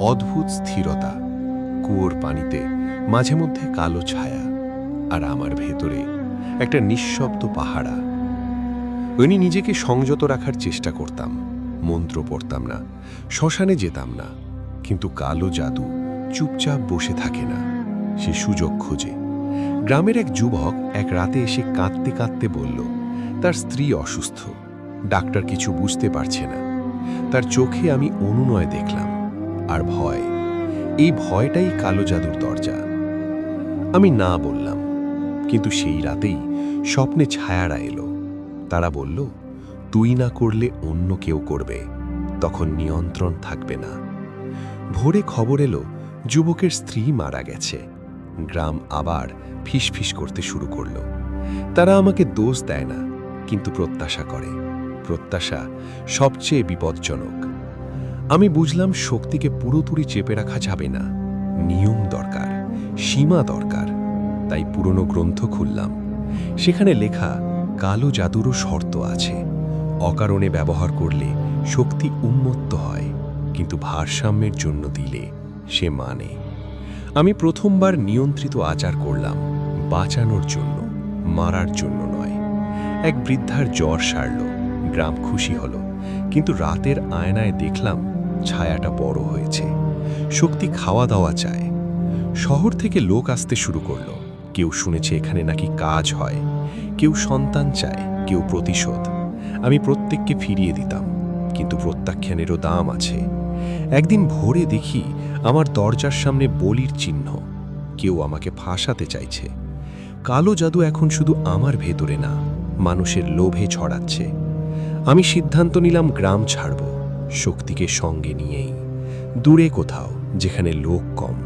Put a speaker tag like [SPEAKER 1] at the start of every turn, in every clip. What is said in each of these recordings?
[SPEAKER 1] অদ্ভুত স্থিরতা, কুয়োর পানিতে মাঝে মধ্যে কালো ছায়া, আর আমার ভেতরে একটা নিঃশব্দ পাহারা। উনি নিজেকে সংযত রাখার চেষ্টা করতাম, মন্ত্র পড়তাম না, শ্মশানে যেতাম না, কিন্তু কালো জাদু চুপচাপ বসে থাকে না, সে সুযোগ খোঁজে। গ্রামের এক যুবক এক রাতে এসে কাঁদতে কাঁদতে বলল তার স্ত্রী অসুস্থ, ডাক্তার কিছু বুঝতে পারছে না। তার চোখে আমি অনুনয় দেখলাম, আর ভয়। এই ভয়টাই কালো জাদুর দরজা। আমি না বললাম, কিন্তু সেই রাতেই স্বপ্নে ছায়ারা এলো। তারা বলল, তুই না করলে অন্য কেউ করবে, তখন নিয়ন্ত্রণ থাকবে না। ভোরে খবর এলো যুবকের স্ত্রী মারা গেছে। গ্রাম আবার ফিসফিস করতে শুরু করলো। তারা আমাকে দোষ দেয় না, কিন্তু প্রত্যাশা করে। প্রত্যাশা সবচেয়ে বিপজ্জনক। আমি বুঝলাম শক্তিকে পুরোপুরি চেপে রাখা যাবে না, নিয়ম দরকার, সীমা দরকার। তাই পুরনো গ্রন্থ খুললাম। সেখানে লেখা কালো জাদুরও শর্ত আছে। অকারণে ব্যবহার করলে শক্তি উন্মত্ত হয়, কিন্তু ভারসাম্যের জন্য দিলে সে মানে। আমি প্রথমবার নিয়ন্ত্রিত আচার করলাম, বাঁচানোর জন্য, মারার জন্য নয়। এক বৃদ্ধার জ্বর সারল, গ্রাম খুশি হলো, কিন্তু রাতের আয়নায় দেখলাম ছায়াটা বড় হয়েছে। শক্তি খাওয়া দাওয়া চায়। শহর থেকে লোক আসতে শুরু করলো। কেউ শুনেছে এখানে নাকি কাজ হয়, কেউ সন্তান চায়, কেউ প্রতিশোধ। আমি প্রত্যেককে ফিরিয়ে দিতাম, কিন্তু প্রত্যাখ্যানেরও দাম আছে। একদিন ভোরে দেখি আমার দরজার সামনে বলির চিহ্ন। কেউ আমাকে ফাঁসাতে চাইছে। কালো জাদু এখন শুধু আমার ভেতরে না, মানুষের লোভে ছড়াচ্ছে। আমি সিদ্ধান্ত নিলাম গ্রাম ছাড়ব, শক্তিকে সঙ্গে নিয়েই, দূরে কোথাও যেখানে লোক কম।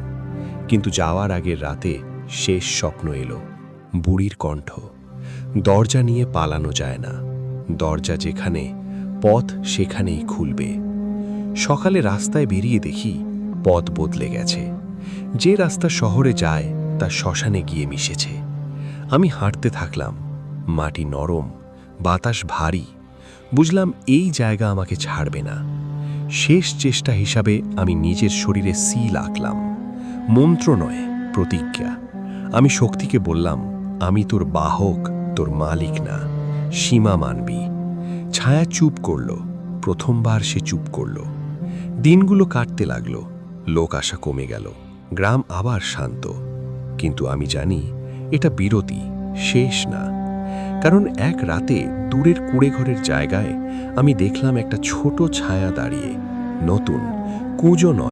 [SPEAKER 1] কিন্তু যাওয়ার আগের রাতে শেষ স্বপ্ন এলো, বুড়ির কণ্ঠ। দরজা নিয়ে পালানো যায় না, দরজা যেখানে, পথ সেখানেই খুলবে। সকালে রাস্তায় বেরিয়ে দেখি পথ বদলে গেছে। যে রাস্তা শহরে যায় তা শ্মশানে গিয়ে মিশেছে। আমি হাঁটতে থাকলাম, মাটি নরম, বাতাস ভারী। বুঝলাম এই জায়গা আমাকে ছাড়বে না। শেষ চেষ্টা হিসাবে আমি নিজের শরীরে সিল আঁকলাম, মন্ত্র নয়, প্রতিজ্ঞা। আমি শক্তিকে বললাম, আমি তোর বাহক, তোর মালিক না, সীমা মানবি। ছায়া চুপ করল, প্রথমবার সে চুপ করল। দিনগুলো কাটতে লাগলো, লোক আসা কমে গেল, গ্রাম আবার শান্ত। কিন্তু আমি জানি এটা বিরতি, শেষ না। কারণ এক রাতে দূরের কুঁড়েঘরের জায়গায় আমি দেখলাম একটা ছোট ছায়া দাঁড়িয়ে, নতুন, কুঁজো নয়।